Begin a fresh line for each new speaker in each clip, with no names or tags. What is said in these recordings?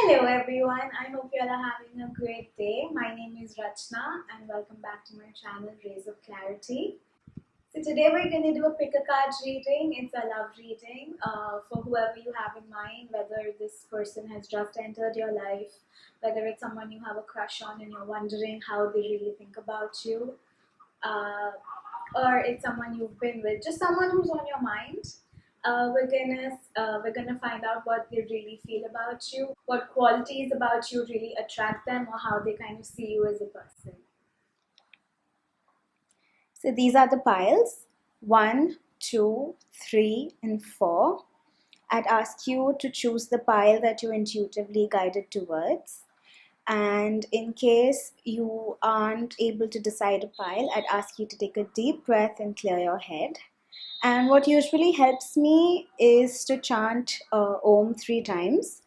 Hello everyone, I hope you all are having a great day. My name is Rachna and welcome back to my channel Rays of Clarity. So today we're going to do a pick a card reading. It's a love reading for whoever you have in mind, whether this person has just entered your life, whether it's someone you have a crush on and you're wondering how they really think about you, or it's someone you've been with, just someone who's on your mind. We're gonna find out what they really feel about you, what qualities about you really attract them, or how they kind of see you as a person. So these are the piles: 1, 2, 3, and 4. I'd ask you to choose the pile that you're intuitively guided towards. And in case you aren't able to decide a pile, I'd ask you to take a deep breath and clear your head. And what usually helps me is to chant Om 3 times.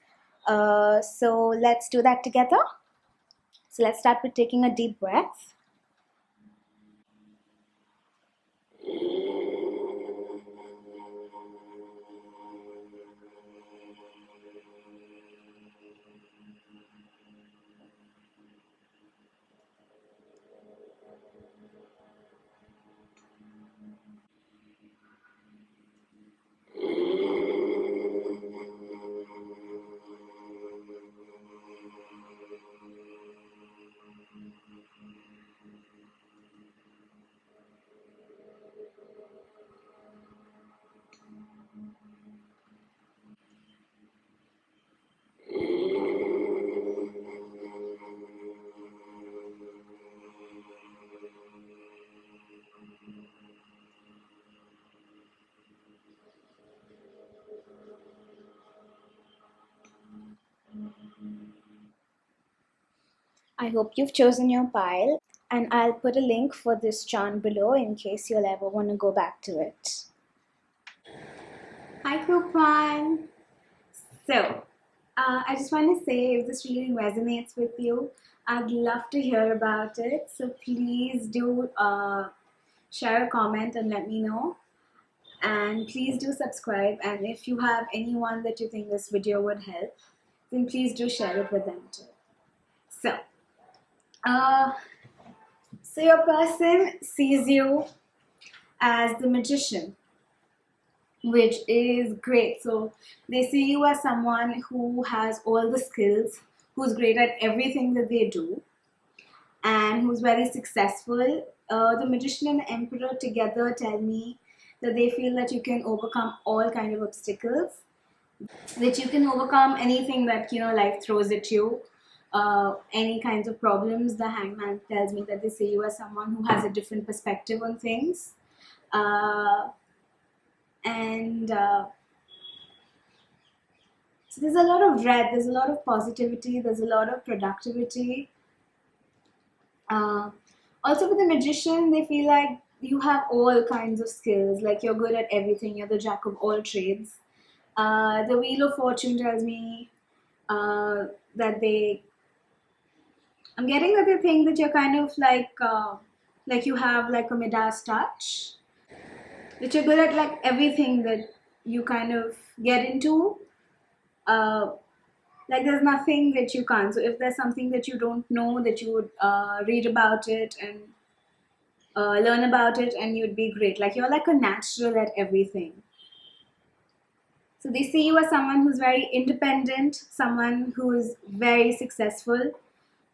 So let's do that together. So let's start with taking a deep breath. I hope you've chosen your pile, and I'll put a link for this chant below in case you'll ever want to go back to it. Hi group 1! So, I just want to say, if this reading resonates with you, I'd love to hear about it. So please do share a comment and let me know. And please do subscribe. And if you have anyone that you think this video would help, then please do share it with them too. So your person sees you as the magician, which is great. So they see you as someone who has all the skills, who's great at everything that they do, and who's very successful. The magician and the emperor together tell me that they feel that you can overcome all kind of obstacles, that you can overcome anything that life throws at you, any kinds of problems. The hangman tells me that they see you as someone who has a different perspective on things. So there's a lot of red, there's a lot of positivity, there's a lot of productivity. Also with the magician, they feel like you have all kinds of skills, like you're good at everything, you're the jack of all trades. The Wheel of Fortune tells me that I'm getting that they think that you're kind of like you have like a Midas touch, that you're good at like everything that you kind of get into. Like there's nothing that you can't. So if there's something that you don't know, that you would read about it and learn about it, and you'd be great. Like you're like a natural at everything. So they see you as someone who's very independent, someone who is very successful.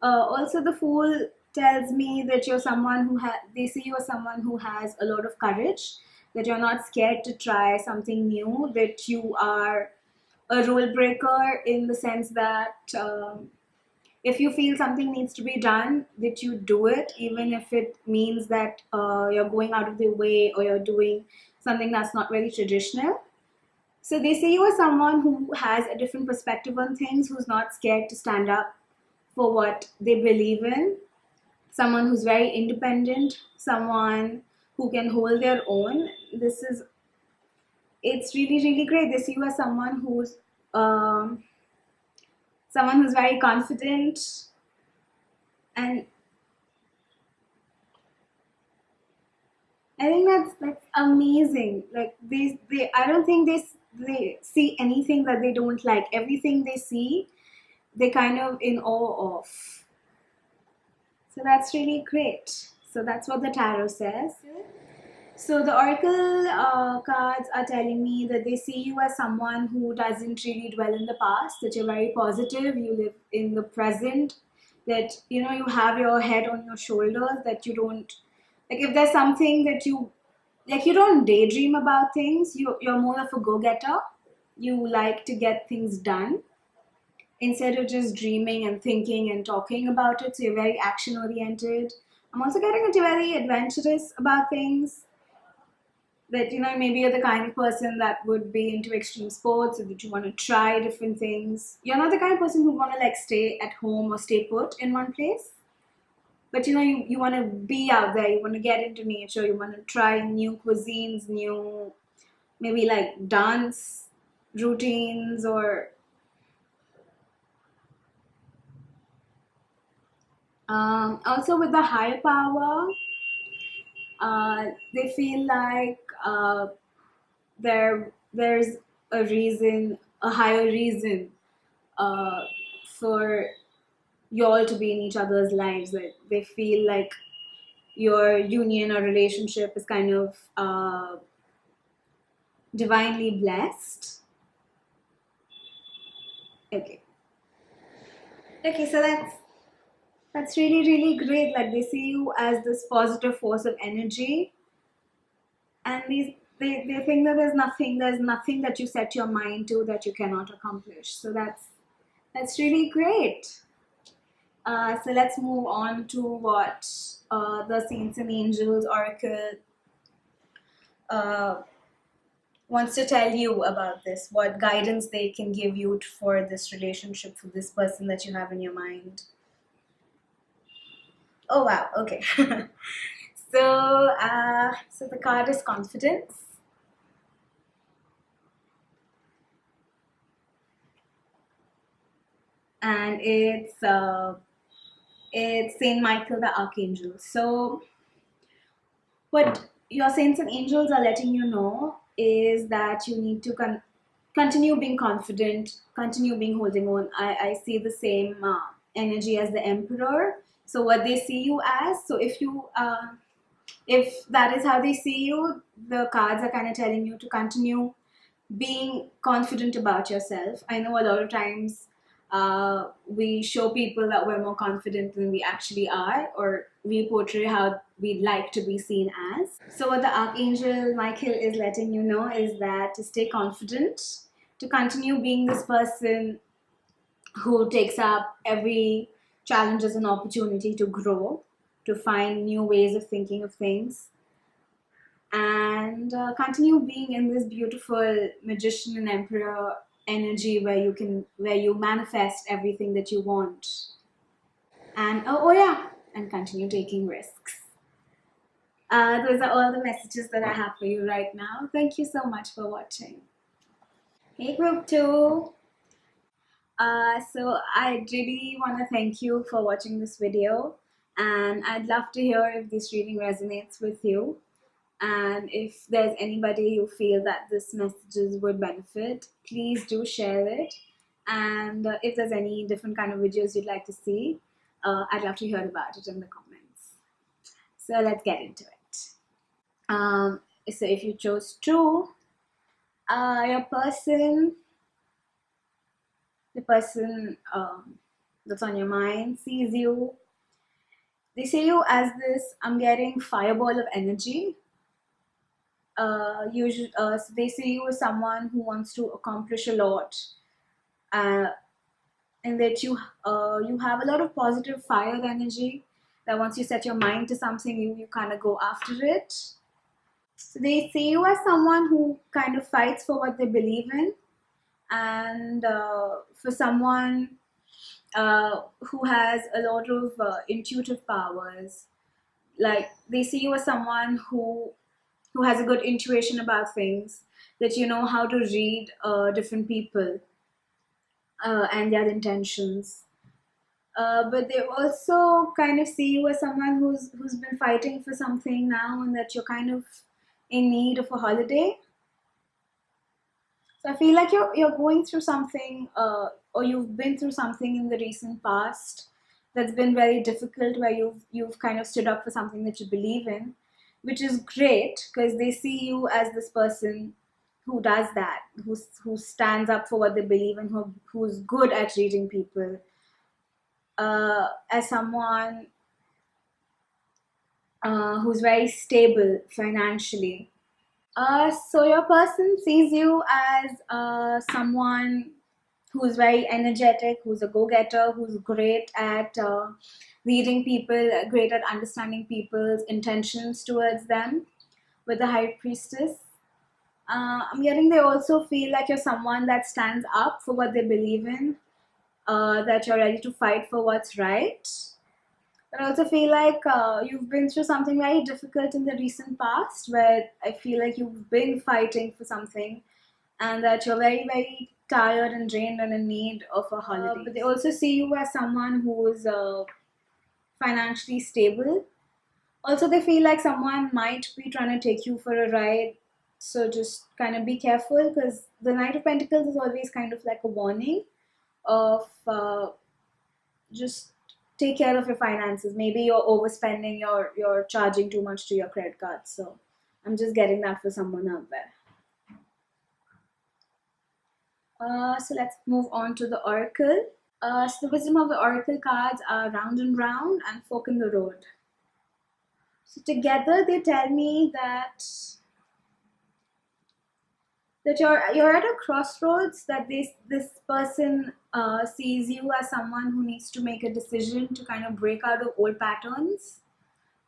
Also, the Fool tells me that you're someone who they see you as someone who has a lot of courage, that you're not scared to try something new, that you are a rule breaker in the sense that if you feel something needs to be done, that you do it, even if it means that you're going out of the way or you're doing something that's not very traditional. So they see you as someone who has a different perspective on things, who's not scared to stand up for what they believe in, someone who's very independent, someone who can hold their own. It's really, really great. They see you as someone who's very confident, and I think that's amazing. Like I don't think they see anything that they don't like. Everything they see, they're kind of in awe of. So that's really great. So that's what the tarot says. So the oracle cards are telling me that they see you as someone who doesn't really dwell in the past, that you're very positive, you live in the present, that you know you have your head on your shoulders, that you don't, like if there's something that you, like you don't daydream about things, you're more of a go-getter. You like to get things done instead of just dreaming and thinking and talking about it. So you're very action oriented. I'm also getting into very adventurous about things, that you know maybe you're the kind of person that would be into extreme sports, or that you want to try different things. You're not the kind of person who want to like stay at home or stay put in one place, but you know you want to be out there, you want to get into nature, you want to try new cuisines, new maybe like dance routines, or also with the higher power, they feel like there's a reason, a higher reason uh, for you all to be in each other's lives. That they feel like your union or relationship is kind of divinely blessed. Okay. Okay, so that's really great. Like they see you as this positive force of energy, and they think that there's nothing that you set your mind to that you cannot accomplish. So that's really great. So let's move on to what the Saints and Angels Oracle uh, wants to tell you about this. What guidance they can give you for this relationship, for this person that you have in your mind. Oh wow, okay. So the card is confidence. And it's Saint Michael the Archangel. So what your saints and angels are letting you know is that you need to continue being confident, continue being holding on. I see the same energy as the Emperor. So what they see you as. So if that is how they see you, the cards are kind of telling you to continue being confident about yourself. I know a lot of times we show people that we're more confident than we actually are, or we portray how we'd like to be seen as. So, what the Archangel Michael is letting you know is that to stay confident, to continue being this person who takes up every challenge as an opportunity to grow, to find new ways of thinking of things, and continue being in this beautiful magician and emperor energy where you manifest everything that you want, and oh yeah, and continue taking risks. Those are all the messages that I have for you right now. Thank you so much for watching. Hey group 2. So I really want to thank you for watching this video, and I'd love to hear if this reading resonates with you. And if there's anybody you feel that this messages would benefit, please do share it. And if there's any different kind of videos you'd like to see, I'd love to hear about it in the comments. So let's get into it. So if you chose true, your person, the person that's on your mind sees you. They see you as this, I'm getting fireball of energy. So they see you as someone who wants to accomplish a lot, and that you have a lot of positive fire energy. That once you set your mind to something, you kind of go after it. So they see you as someone who kind of fights for what they believe in, and for someone who has a lot of intuitive powers. Like they see you as someone who has a good intuition about things, that you know how to read different people and their intentions. But they also kind of see you as someone who's been fighting for something now, and that you're kind of in need of a holiday. So I feel like you're going through something, or you've been through something in the recent past that's been very difficult, where you've kind of stood up for something that you believe in, which is great because they see you as this person who does that, who stands up for what they believe in, who's good at reading people, as someone who's very stable financially. So your person sees you as someone who's very energetic, who's a go-getter, who's great at reading people, great at understanding people's intentions towards them, with the High Priestess. I'm getting they also feel like you're someone that stands up for what they believe in, that you're ready to fight for what's right. But I also feel like you've been through something very difficult in the recent past, where I feel like you've been fighting for something and that you're very, very tired and drained and in need of a holiday. But they also see you as someone who's financially stable. Also, they feel like someone might be trying to take you for a ride. So just kind of be careful, because the Knight of Pentacles is always kind of like a warning of just take care of your finances. Maybe you're overspending, you're charging too much to your credit card. So I'm just getting that for someone out there. So let's move on to the Oracle. So the wisdom of the Oracle cards are round and round and fork in the road. So together they tell me that you're at a crossroads, that this person sees you as someone who needs to make a decision to kind of break out of old patterns.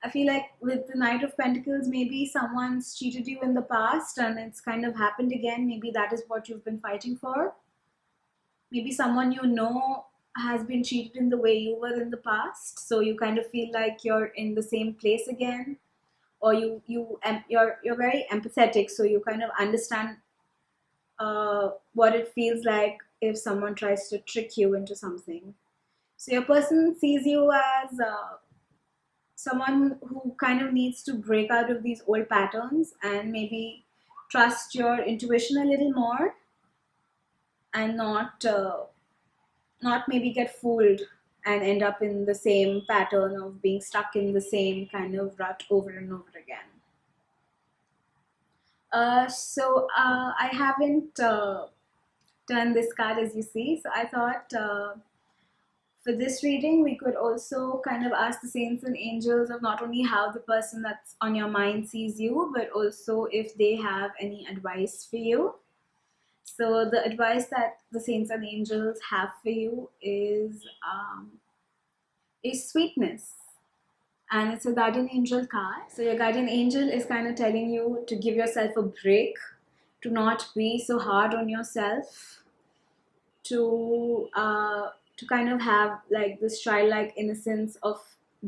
I feel like with the Knight of Pentacles, maybe someone's cheated you in the past and it's kind of happened again. Maybe that is what you've been fighting for. Maybe someone you know has been cheated in the way you were in the past, so you kind of feel like you're in the same place again, or you're very empathetic, so you kind of understand what it feels like if someone tries to trick you into something. So your person sees you as someone who kind of needs to break out of these old patterns and maybe trust your intuition a little more, and not maybe get fooled and end up in the same pattern of being stuck in the same kind of rut over and over again. I haven't turned this card, as you see. So I thought for this reading, we could also kind of ask the saints and angels of not only how the person that's on your mind sees you, but also if they have any advice for you. So the advice that the saints and angels have for you is sweetness. And it's a guardian angel card. So your guardian angel is kind of telling you to give yourself a break, to not be so hard on yourself, to kind of have like this childlike innocence of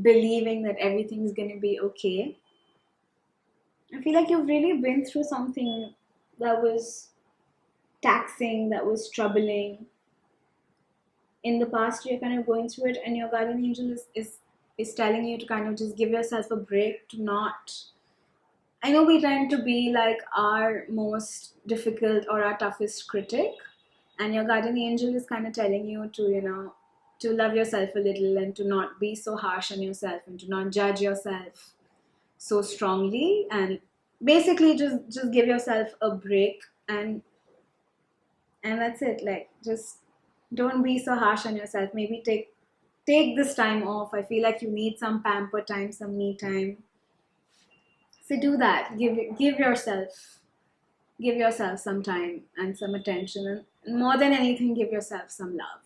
believing that everything's going to be okay. I feel like you've really been through something that was taxing, that was troubling. In the past, you're kind of going through it, and your guardian angel is telling you to kind of just give yourself a break, to not. I know we tend to be like our most difficult or our toughest critic, and your guardian angel is kind of telling you to, to love yourself a little and to not be so harsh on yourself and to not judge yourself so strongly, and basically just give yourself a break, and that's it. Like, just don't be so harsh on yourself. Maybe take this time off. I feel like you need some pamper time, some me time. So do that. Give yourself some time and some attention, and more than anything, give yourself some love.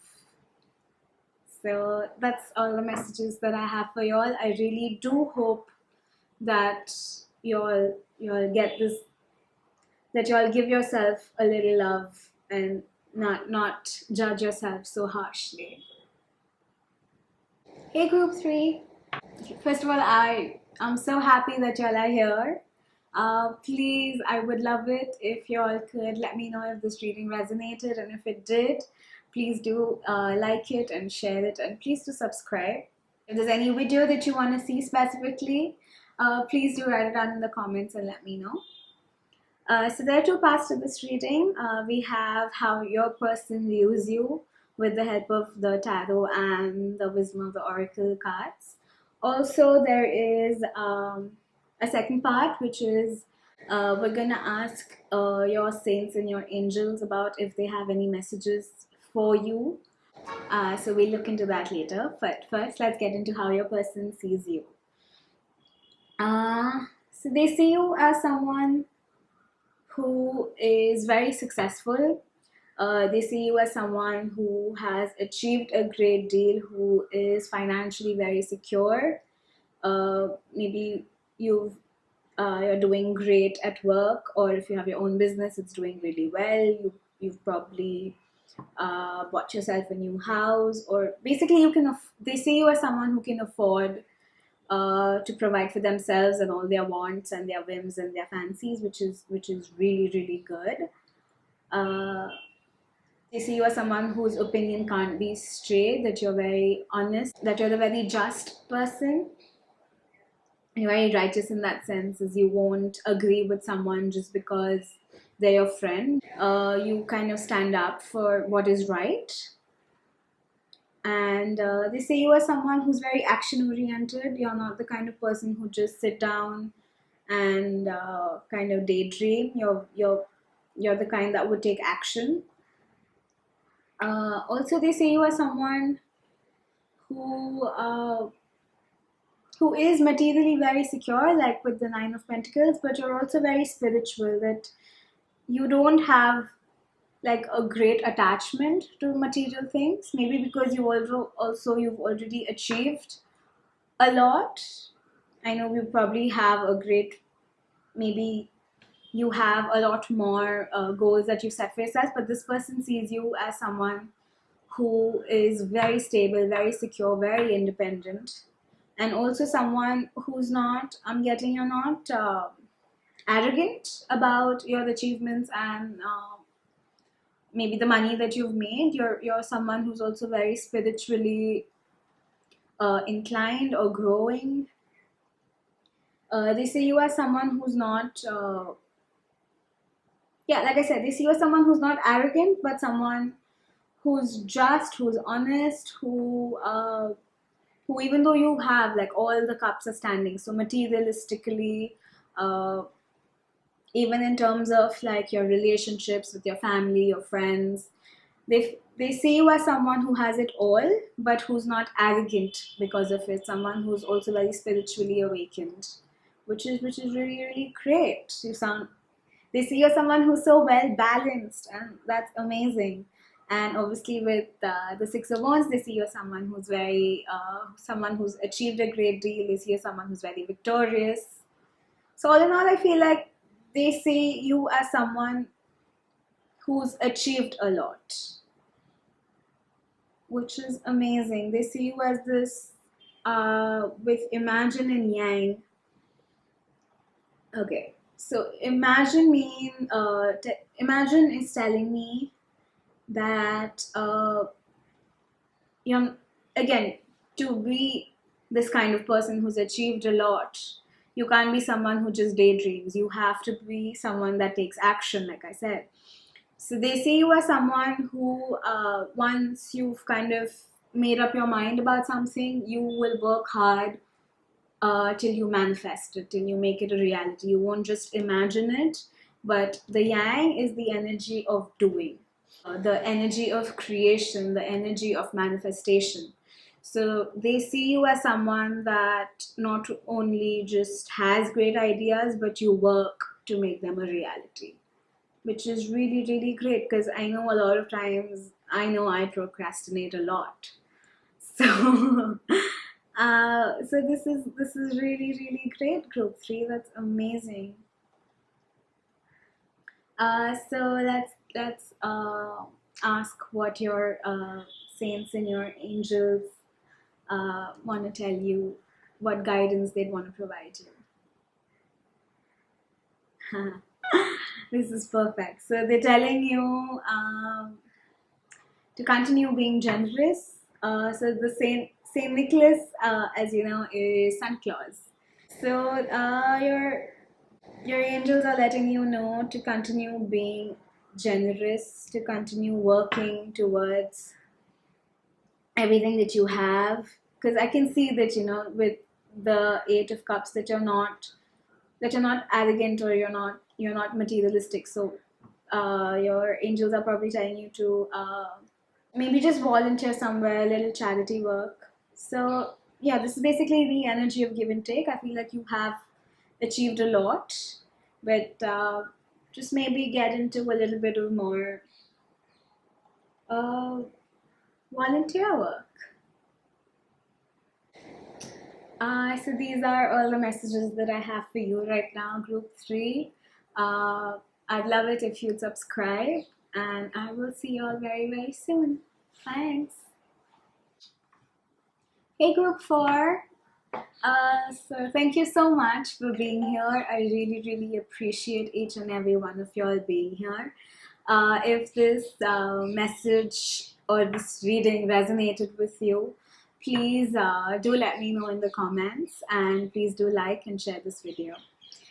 So that's all the messages that I have for y'all. I really do hope that y'all get this, that y'all give yourself a little love and not judge yourself so harshly. Hey group 3. First of all, I'm so happy that y'all are here. Please, I would love it if y'all could let me know if this reading resonated, and if it did, please do like it and share it, and please do subscribe. If there's any video that you want to see specifically, please do write it down in the comments and let me know. So there are two parts to this reading. We have how your person views you, with the help of the tarot and the wisdom of the oracle cards. Also, there is a second part, which is we're gonna ask your saints and your angels about if they have any messages for you. So we'll look into that later. But first, let's get into how your person sees you. So they see you as someone who is very successful. They see you as someone who has achieved a great deal, who is financially very secure. Maybe you're doing great at work, or if you have your own business, it's doing really well. You've probably bought yourself a new house, or basically they see you as someone who can afford to provide for themselves and all their wants and their whims and their fancies, which is really really good. Uh, they see you as someone whose opinion can't be strayed, that you're very honest, that you're a very just person. You're very righteous in that sense, as you won't agree with someone just because they're your friend. You kind of stand up for what is right. And they say you are someone who's very action oriented. You're not the kind of person who just sit down and kind of daydream. You're the kind that would take action. Also, they say you are someone who uh, who is materially very secure, like with the Nine of Pentacles, but you're also very spiritual. That you don't have like a great attachment to material things. Maybe because you've already achieved a lot. I know you probably have a great, maybe you have a lot more goals that you set for yourself, but this person sees you as someone who is very stable, very secure, very independent, and also someone who's not, I'm getting, you're not arrogant about your achievements and maybe the money that you've made. You're someone who's also very spiritually inclined or growing. They say you are someone who's not yeah, like I said, they see you as someone who's not arrogant, but someone who's just, who's honest, who even though you have like all the cups are standing, so materialistically, uh, even in terms of like your relationships with your family, your friends, they see you as someone who has it all, but who's not arrogant because of it. Someone who's also very spiritually awakened, which is really really great. They see you as someone who's so well balanced, and that's amazing. And obviously, with the Six of Wands, they see you as someone who's someone who's achieved a great deal. They see you as someone who's very victorious. So all in all, I feel like they see you as someone who's achieved a lot, which is amazing. They see you as this with Imagine and Yang. Okay, so Imagine is telling me that you're, again, to be this kind of person who's achieved a lot, you can't be someone who just daydreams. You have to be someone that takes action, like I said. So they see you as someone who, once you've kind of made up your mind about something, you will work hard till you manifest it, till you make it a reality. You won't just imagine it, but the Yang is the energy of doing, the energy of creation, the energy of manifestation. So they see you as someone that not only just has great ideas, but you work to make them a reality, which is really, really great, because I know a lot of times, I know I procrastinate a lot. So, so this is really, really great, Group 3. That's amazing. So let's ask what your saints and your angels want to tell you, what guidance they'd want to provide you. This is perfect. So they're telling you to continue being generous. So the Saint Nicholas, as you know, is Santa Claus. So your angels are letting you know to continue being generous, to continue working towards everything that you have, because I can see that, with the Eight of Cups, that you're not arrogant, or you're not materialistic. So your angels are probably telling you to maybe just volunteer somewhere, a little charity work. So yeah, this is basically the energy of give and take. I feel like you have achieved a lot, but just maybe get into a little bit of more uh, volunteer work. So these are all the messages that I have for you right now, Group 3. I'd love it if you'd subscribe, and I will see you all very, very soon. Thanks. Hey, Group 4. So thank you so much for being here. I really, really appreciate each and every one of y'all being here. If this message or this reading resonated with you, please do let me know in the comments, and please do like and share this video.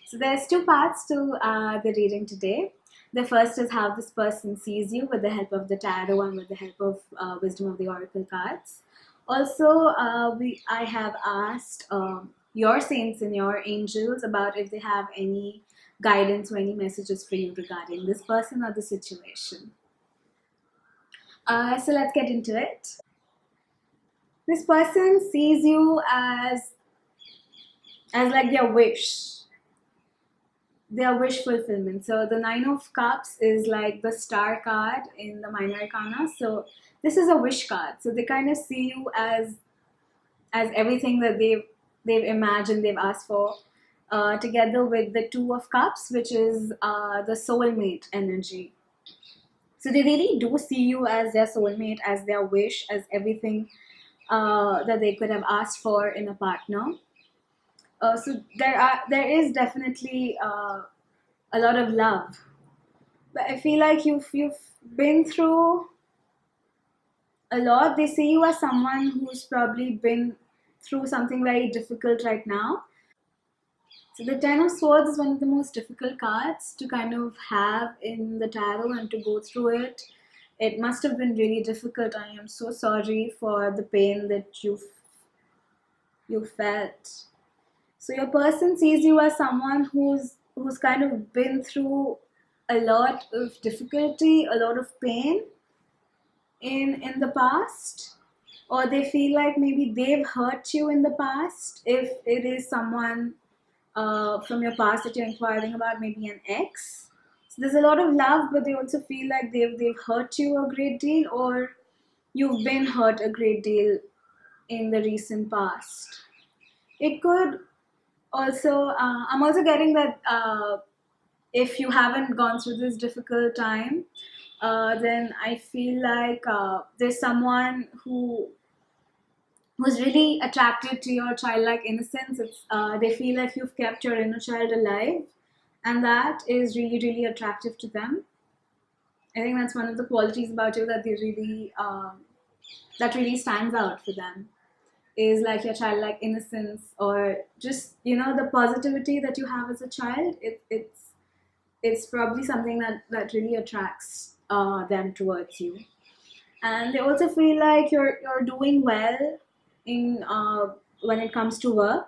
So there's two parts to the reading today. The first is how this person sees you with the help of the tarot and with the help of Wisdom of the Oracle cards. Also, I have asked your saints and your angels about if they have any guidance or any messages for you regarding this person or the situation. So let's get into it. This person sees you as like their wish fulfillment. So the Nine of Cups is like the Star card in the Minor Arcana. So this is a wish card. So they kind of see you as everything that they've imagined, they've asked for, together with the Two of Cups, which is the soulmate energy. So they really do see you as their soulmate, as their wish, as everything that they could have asked for in a partner. So there is definitely a lot of love, but I feel like you've been through a lot. They see you as someone who's probably been through something very difficult right now. So the Ten of Swords is one of the most difficult cards to kind of have in the tarot and to go through it. It must have been really difficult. I am so sorry for the pain that you felt. So your person sees you as someone who's kind of been through a lot of difficulty, a lot of pain in the past, or they feel like maybe they've hurt you in the past. If it is someone from your past that you're inquiring about, maybe an ex. So there's a lot of love, but they also feel like they've hurt you a great deal, or you've been hurt a great deal in the recent past. It could also, I'm also getting that if you haven't gone through this difficult time, then I feel like there's someone who's really attracted to your childlike innocence. They feel like you've kept your inner child alive, and that is really, really attractive to them. I think that's one of the qualities about you that they really that really stands out for them, is like your childlike innocence, or just the positivity that you have as a child. It's probably something that really attracts them towards you. And they also feel like you're doing well in when it comes to work,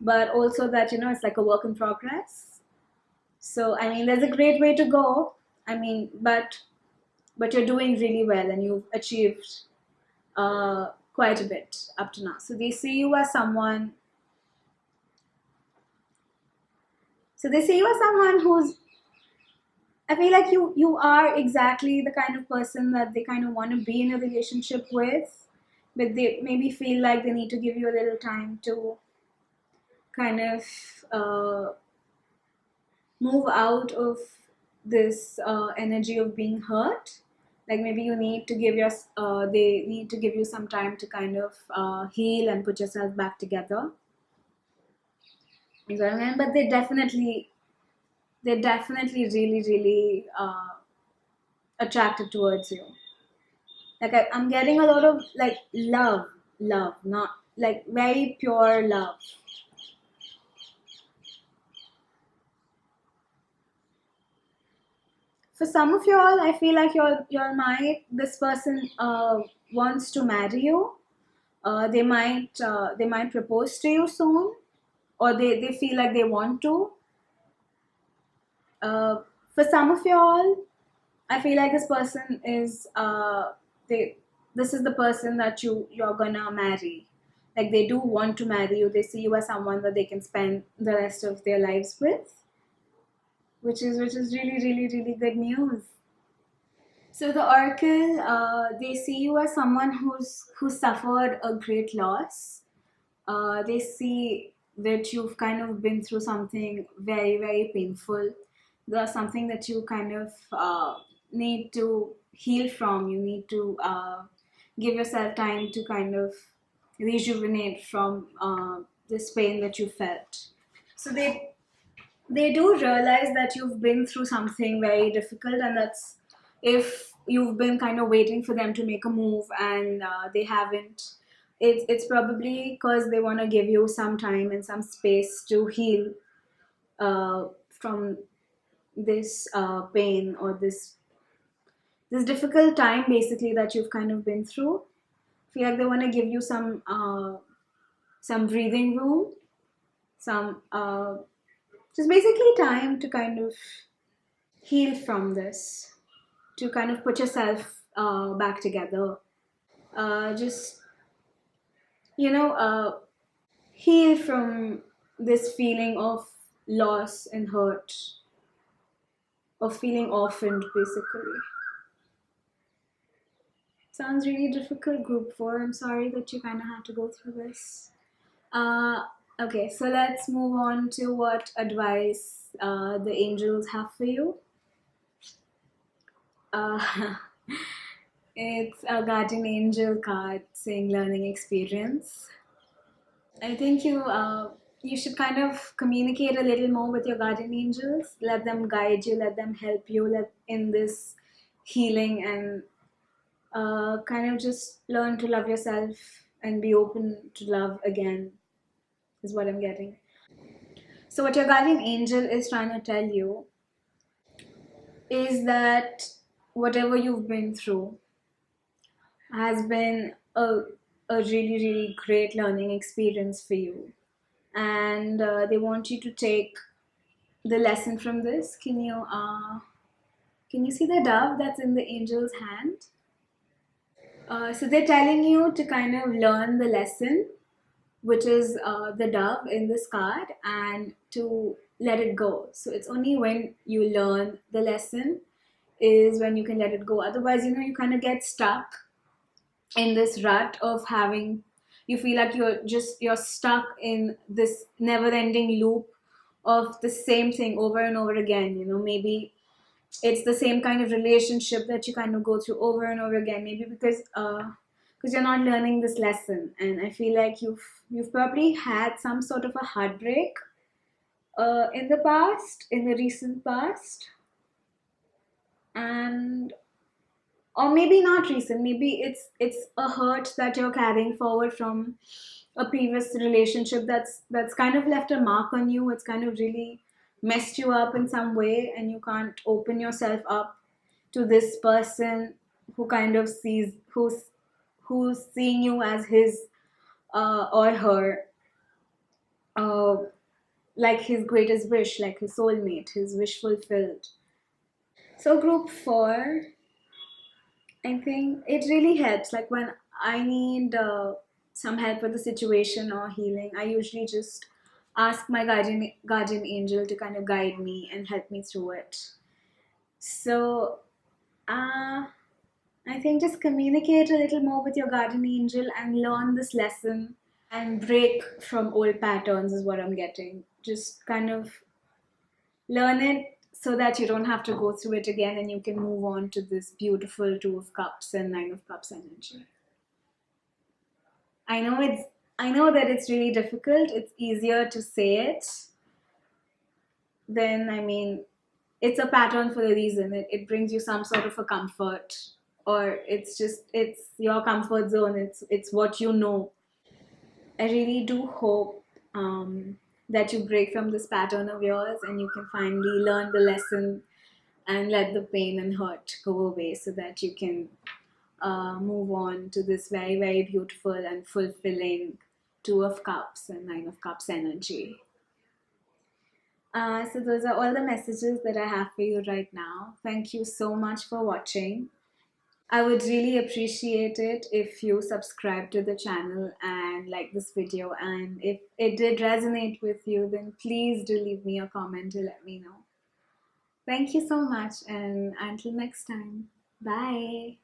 but also that it's like a work in progress. So I mean, there's a great way to go. I mean, but you're doing really well, and you've achieved quite a bit up to now. So they see you as someone. So they see you as someone who's. I feel like you are exactly the kind of person that they kind of want to be in a relationship with, but they maybe feel like they need to give you a little time to kind of move out of this energy of being hurt. Like maybe you need to they need to give you some time to kind of heal and put yourself back together. You know what I mean? But they're definitely really, really attracted towards you. Like I'm getting a lot of like love, not like very pure love. For some of y'all, I feel like y'all might this person wants to marry you. They might propose to you soon, or they feel like they want to. Uh, for some of y'all, I feel like this person is they this is the person that you're gonna marry. Like they do want to marry you. They see you as someone that they can spend the rest of their lives with, which is really really really good news. So the oracle, they see you as someone who suffered a great loss. They see that you've kind of been through something very very painful. There's something that you kind of need to heal from. You need to give yourself time to kind of rejuvenate from this pain that you felt. So they do realize that you've been through something very difficult, and that's if you've been kind of waiting for them to make a move and they haven't, it's probably because they want to give you some time and some space to heal from this pain or this difficult time basically that you've kind of been through. Feel like they want to give you some breathing room, some just basically time to kind of heal from this, to kind of put yourself back together. Just, you know, heal from this feeling of loss and hurt, of feeling orphaned, basically. Sounds really difficult, group four. I'm sorry that you kind of have to go through this. Okay, so let's move on to what advice the angels have for you. Uh, it's a guardian angel card saying learning experience. I think you should kind of communicate a little more with your guardian angels. Let them guide you. Let them help you. Let in this healing and kind of just learn to love yourself and be open to love again. Is what I'm getting. So what your guardian angel is trying to tell you is that whatever you've been through has been a really really great learning experience for you, and they want you to take the lesson from this. Can you see the dove that's in the angel's hand? So they're telling you to kind of learn the lesson, which is the dove in this card, and to let it go. So it's only when you learn the lesson is when you can let it go. Otherwise, you kind of get stuck in this rut of having, you feel like you're stuck in this never ending loop of the same thing over and over again. Maybe it's the same kind of relationship that you kind of go through over and over again, maybe because you're not learning this lesson. And I feel like you've probably had some sort of a heartbreak in the past, in the recent past, and or maybe not recent, maybe it's a hurt that you're carrying forward from a previous relationship that's kind of left a mark on you. It's kind of really messed you up in some way, and you can't open yourself up to this person who kind of who's seeing you as his or her, uh, like his greatest wish, like his soulmate, his wish fulfilled. So group four, I think it really helps. Like when I need some help with the situation or healing, I usually just ask my guardian angel to kind of guide me and help me through it. So I think just communicate a little more with your guardian angel and learn this lesson and break from old patterns is what I'm getting. Just kind of learn it so that you don't have to go through it again, and you can move on to this beautiful Two of Cups and Nine of Cups energy. I know that it's really difficult. It's easier to say it than, I mean, it's a pattern for a reason. It brings you some sort of a comfort, or it's your comfort zone. It's what you know. I really do hope that you break from this pattern of yours and you can finally learn the lesson and let the pain and hurt go away so that you can move on to this very, very beautiful and fulfilling Two of Cups and Nine of Cups energy. So those are all the messages that I have for you right now. Thank you so much for watching. I would really appreciate it if you subscribe to the channel and like this video, and if it did resonate with you, then please do leave me a comment to let me know. Thank you so much, and until next time, bye.